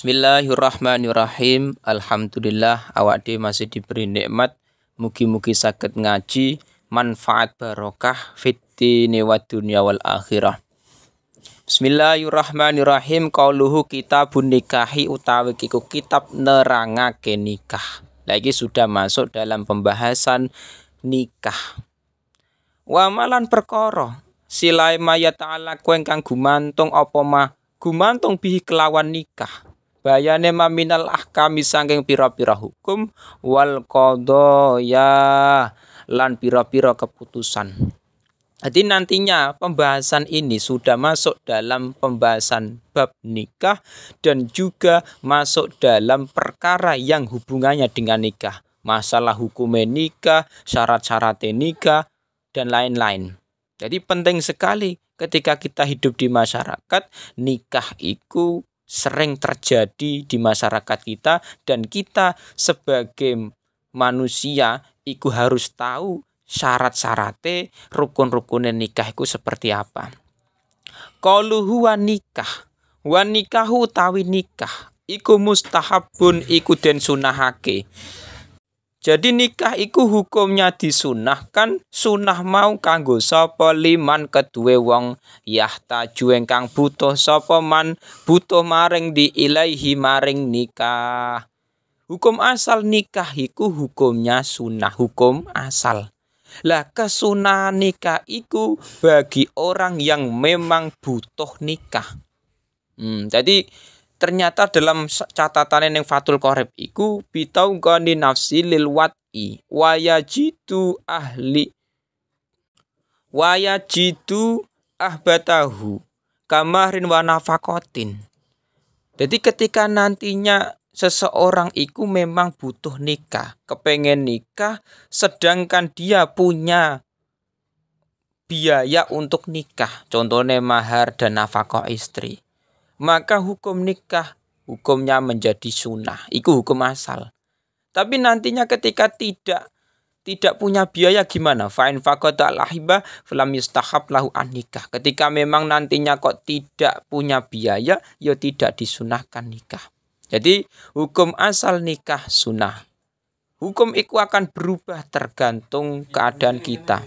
Bismillahirrahmanirrahim. Alhamdulillah awak dhewe masih diberi nikmat. Mugi-mugi saged ngaji manfaat barokah fiddini wa dunya wal akhirah. Bismillahirrahmanirrahim. Qauluhu kitabun nikahi utawi iku kitab nerangake nikah. Lagi sudah masuk dalam pembahasan nikah. Wa malan perkara silai maya ta'ala ingkang gumantung apa mah gumantung bihi kelawan nikah. Bayane maminal ahkami sangking pira-pira hukum wal qadaya lan pira-pira keputusan. Jadi nantinya pembahasan ini sudah masuk dalam pembahasan bab nikah dan juga masuk dalam perkara yang hubungannya dengan nikah. Masalah hukumnya nikah, syarat-syarat nikah dan lain-lain. Jadi penting sekali ketika kita hidup di masyarakat, nikah itu sering terjadi di masyarakat kita dan kita sebagai manusia itu harus tahu syarat-syaratnya, rukun-rukunnya nikah itu seperti apa. Qauluhu wa nikah, wa nikahu utawi nikah iku mustahabun iku den sunahake. Jadi nikah iku hukumnya disunahkan, sunah mau kanggo sapa liman kedue wong yahtaju engkang butuh sapa man butuh maring di ilaihi maring nikah. Hukum asal nikah iku hukumnya sunah, hukum asal. Lah kesunahan nikah iku bagi orang yang memang butuh nikah. Jadi ternyata dalam catatan yang Fathul Qorib iku bitau gani nafsi lil wat'i wayajidu ahbatahu kamarin wa nafakotin. Jadi ketika nantinya seseorang iku memang butuh nikah, kepengen nikah, sedangkan dia punya biaya untuk nikah, contohnya mahar dan nafkah istri, maka hukum nikah hukumnya menjadi sunnah. Itu hukum asal. Tapi nantinya ketika tidak punya biaya gimana? Fa'in faqata al-ahibah falam yustahab lahu an nikah. Ketika memang nantinya kok tidak punya biaya, ya tidak disunahkan nikah. Jadi hukum asal nikah sunnah. Hukum itu akan berubah tergantung keadaan kita.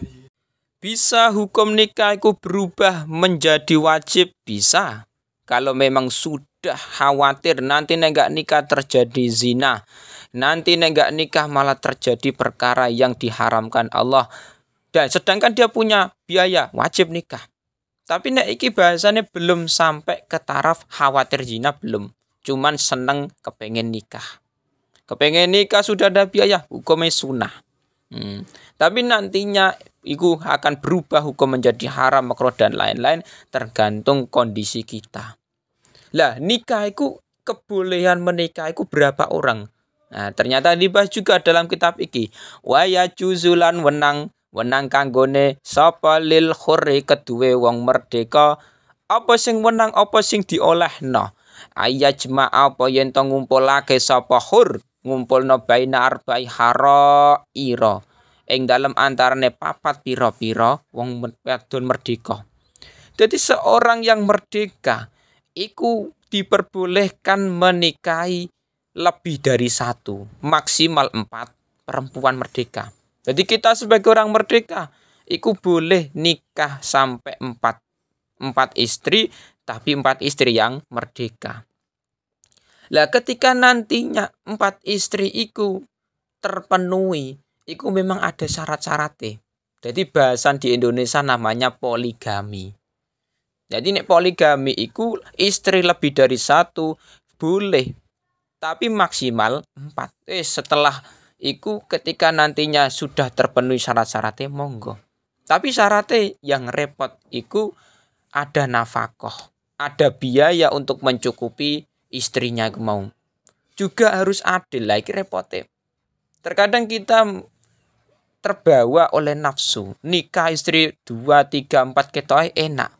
Bisa hukum nikah itu berubah menjadi wajib, bisa. Kalau memang sudah khawatir nanti nggak nikah terjadi zina, nanti nggak nikah malah terjadi perkara yang diharamkan Allah. Dan sedangkan dia punya biaya, wajib nikah. Tapi nek iki bahasanya belum sampai ke taraf khawatir zina, belum. Cuman seneng kepengen nikah. Kepengen nikah sudah ada biaya, hukumnya sunnah. Tapi nantinya itu akan berubah hukum menjadi haram, makruh dan lain-lain tergantung kondisi kita. Lah nikah itu kebolehan menikah itu berapa orang? Nah, ternyata dibahas juga dalam kitab iki. Wa yajuzulan wenang kanggone sapa lil khurri kedue wong merdeka apa sing wenang apa sing diolehno. Ayajma apa yen to ngumpulake sapa khur ngumpulno baina arba'i haraira ing dalem antarane papat pira-pira wong wadon merdeka. Jadi seorang yang merdeka iku diperbolehkan menikahi lebih dari satu, maksimal 4 perempuan merdeka. Jadi kita sebagai orang merdeka iku boleh nikah sampai 4 istri, tapi 4 istri yang merdeka. Lah ketika nantinya 4 istri iku terpenuhi, iku memang ada syarat-syaratnya. Jadi bahasan di Indonesia namanya poligami. Jadi nek poligami iku istri lebih dari 1 boleh, tapi maksimal 4. Setelah iku ketika nantinya sudah terpenuhi syarat-syaratnya monggo. Tapi syaratnya yang repot iku ada nafkah, ada biaya untuk mencukupi istrinya mau. Juga harus adil, lagi repotnya. Terkadang kita terbawa oleh nafsu, nikah istri 2, 3, 4 ketoke enak.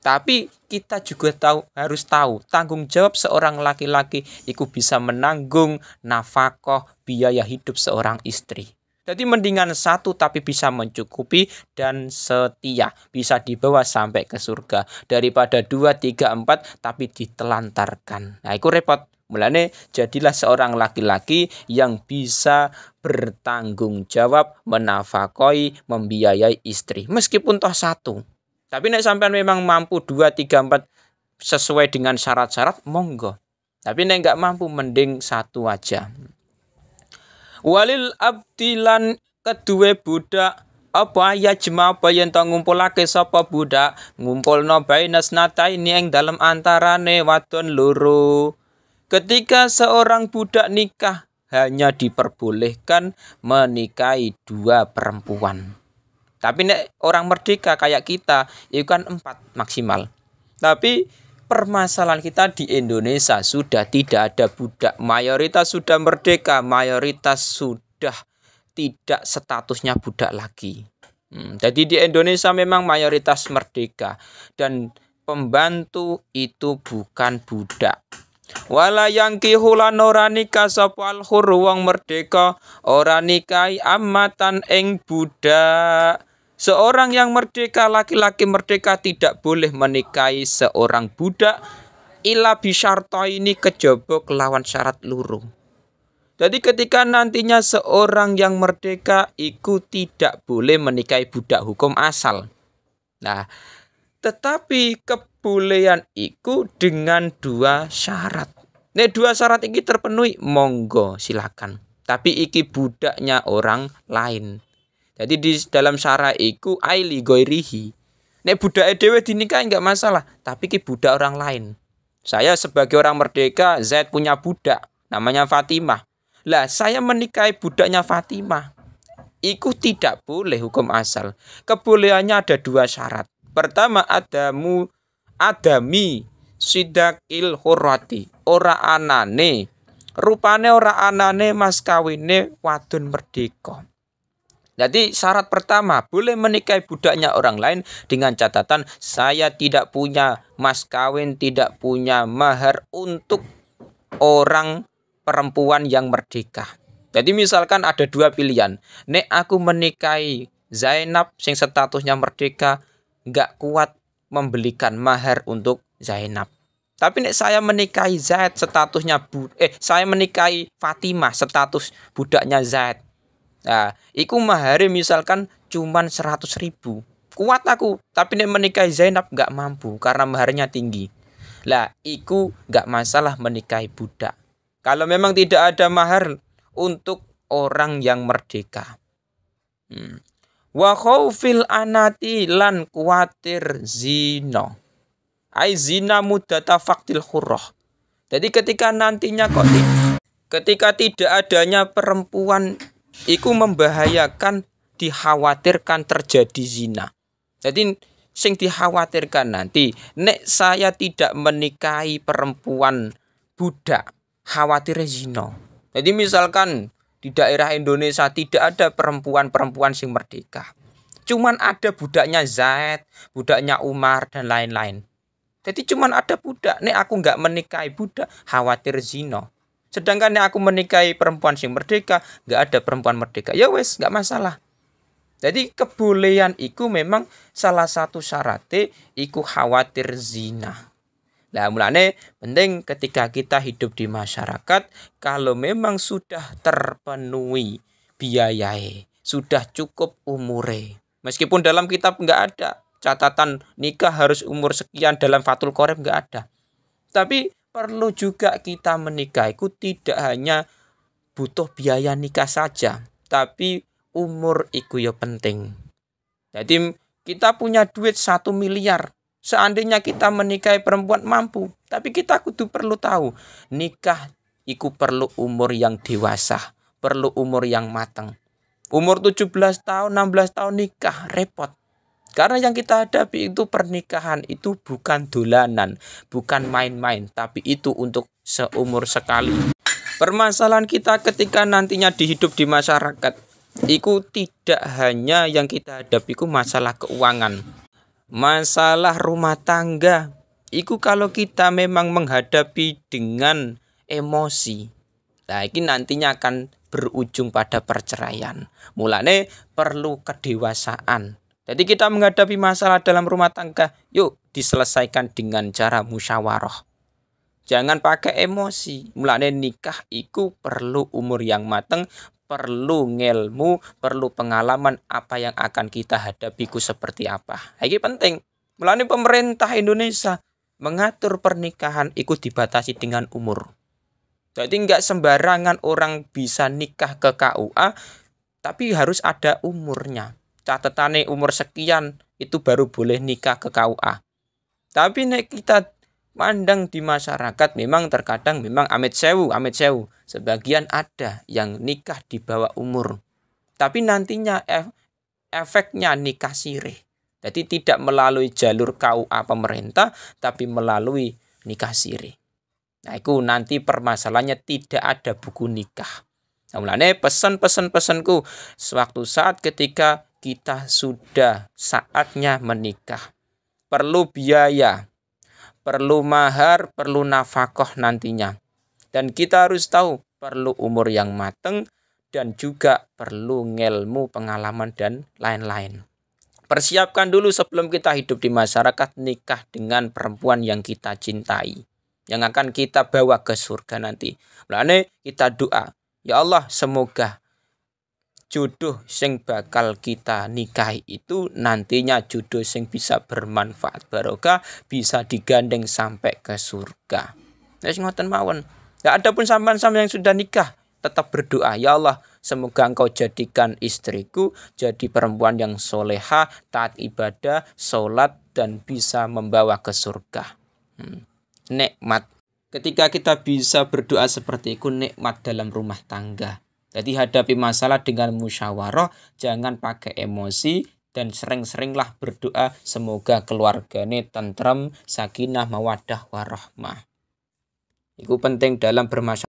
Tapi kita juga harus tahu tanggung jawab seorang laki-laki itu bisa menanggung nafkah biaya hidup seorang istri. Jadi mendingan 1 tapi bisa mencukupi dan setia, bisa dibawa sampai ke surga daripada 2, 3, 4 tapi ditelantarkan. Nah, itu repot. Mulane jadilah seorang laki-laki yang bisa bertanggung jawab, menafkahi, membiayai istri. Meskipun toh satu. Tapi nek sampean memang mampu 2, 3, 4 sesuai dengan syarat-syarat, monggo. Tapi nek nggak mampu, mending satu aja. Walil abdilan kedue budak apa ya jema apa yen to ngumpulake sapa budak ngumpulno bainas nataini ing dalem antarane wadon loro. Ketika seorang budak nikah, hanya diperbolehkan menikahi 2 perempuan. Tapi nek orang merdeka kayak kita, itu kan 4 maksimal. Tapi permasalahan kita di Indonesia sudah tidak ada budak. Mayoritas sudah merdeka, mayoritas sudah tidak statusnya budak lagi. Jadi di Indonesia memang mayoritas merdeka. Dan pembantu itu bukan budak. Wala yangkihu lan ora nikah sapa al-hur wong merdeka ora nikahi amatan ing budak. Seorang yang merdeka, laki-laki merdeka tidak boleh menikahi seorang budak illa bisyarta ini kejaba kelawan syarat loro. Jadi ketika nantinya seorang yang merdeka iku tidak boleh menikahi budak hukum asal. Nah, tetapi kebolehan iku dengan 2 syarat. Nek 2 syarat iki terpenuhi, monggo silakan. Tapi iki budaknya orang lain. Jadi di dalam syarat iku aili goirihi. Nek budake dhewe dinikahi enggak masalah, tapi iki budak orang lain. Saya sebagai orang merdeka, Zaid punya budak namanya Fatimah. Lah, saya menikahi budaknya Fatimah. Iku tidak boleh hukum asal. Kebolehannya ada 2 syarat. Pertama adami sidakil hurrati. Ora anane. Rupane ora anane mas kawine wadon merdeka. Jadi syarat pertama, boleh menikahi budaknya orang lain dengan catatan saya tidak punya mas kawin, tidak punya mahar untuk orang perempuan yang merdeka. Jadi misalkan ada 2 pilihan. Nek aku menikahi Zainab sing statusnya merdeka, nggak kuat membelikan mahar untuk Zainab. Tapi nek saya menikahi Zaid statusnya saya menikahi Fatimah status budaknya Zaid. Nah, iku mahare misalkan cuman 100.000. Kuat aku, tapi nek menikahi Zainab nggak mampu karena maharnya tinggi. Lah, iku nggak masalah menikahi budak. Kalau memang tidak ada mahar untuk orang yang merdeka. Wa khaufil anati lan kuatir zina. Ai zina mudata faktil khurrah. Jadi ketika nantinya ketika tidak adanya perempuan iku membahayakan, dikhawatirkan terjadi zina. Jadi sing dikhawatirkan nanti nek saya tidak menikahi perempuan budak, khawatir zina. Jadi misalkan di daerah Indonesia tidak ada perempuan-perempuan sing merdeka. Cuman ada budaknya Zaid, budaknya Umar dan lain-lain. Jadi cuman ada budak. Nek aku nggak menikahi budak, khawatir zina. Sedangkan nek aku menikahi perempuan sing merdeka, nggak ada perempuan merdeka. Ya wes, nggak masalah. Jadi kebolehan iku memang salah satu syaratnya iku khawatir zina. Nah, mulane penting ketika kita hidup di masyarakat, kalau memang sudah terpenuhi biayai, sudah cukup umure. Meskipun dalam kitab nggak ada catatan nikah harus umur sekian, dalam Fathul Qorib nggak ada. Tapi perlu juga kita menikah itu tidak hanya butuh biaya nikah saja, tapi umur iku ya penting. Jadi kita punya duit 1 miliar. Seandainya kita menikahi perempuan mampu, tapi kita kudu perlu tahu, nikah iku perlu umur yang dewasa, perlu umur yang matang. Umur 17 tahun, 16 tahun nikah, repot. Karena yang kita hadapi itu pernikahan itu bukan dolanan, bukan main-main, tapi itu untuk seumur sekali. Permasalahan kita ketika nantinya dihidup di masyarakat, itu tidak hanya yang kita hadapi itu masalah keuangan. Masalah rumah tangga, itu kalau kita memang menghadapi dengan emosi, nah ini nantinya akan berujung pada perceraian. Mulane perlu kedewasaan. Jadi kita menghadapi masalah dalam rumah tangga, yuk diselesaikan dengan cara musyawarah. Jangan pakai emosi. Mulane nikah iku perlu umur yang mateng, perlu ngelmu, perlu pengalaman apa yang akan kita hadapi ku seperti apa. Ini penting. Mulane pemerintah Indonesia mengatur pernikahan iku dibatasi dengan umur. Jadi nggak sembarangan orang bisa nikah ke KUA, tapi harus ada umurnya. Catatannya umur sekian itu baru boleh nikah ke KUA. Tapi nek kita pandang di masyarakat memang terkadang memang amit sewu. Sebagian ada yang nikah di bawah umur. Tapi nantinya efeknya nikah sirih. Jadi tidak melalui jalur KUA pemerintah, tapi melalui nikah siri. Nah, itu nanti permasalahannya tidak ada buku nikah. Nah, mulanya pesanku sewaktu saat ketika kita sudah saatnya menikah. Perlu biaya, perlu mahar, perlu nafkah nantinya. Dan kita harus tahu perlu umur yang matang dan juga perlu ngelmu, pengalaman, dan lain-lain. Persiapkan dulu sebelum kita hidup di masyarakat, nikah dengan perempuan yang kita cintai, yang akan kita bawa ke surga nanti. Mulane kita doa, ya Allah, semoga jodoh sing bakal kita nikahi itu nantinya jodoh sing bisa bermanfaat barokah, bisa digandeng sampai ke surga. Wis ngoten mawon. Ya adapun sampean-sampean yang sudah nikah, tetap berdoa, ya Allah, semoga engkau jadikan istriku jadi perempuan yang soleha, taat ibadah, sholat, dan bisa membawa ke surga. Nikmat. Ketika kita bisa berdoa seperti itu, nikmat dalam rumah tangga. Jadi hadapi masalah dengan musyawarah, jangan pakai emosi, dan sering-seringlah berdoa semoga keluarganya tentrem, sakinah, mawaddah, warahmah. Itu penting dalam bermasyarakat.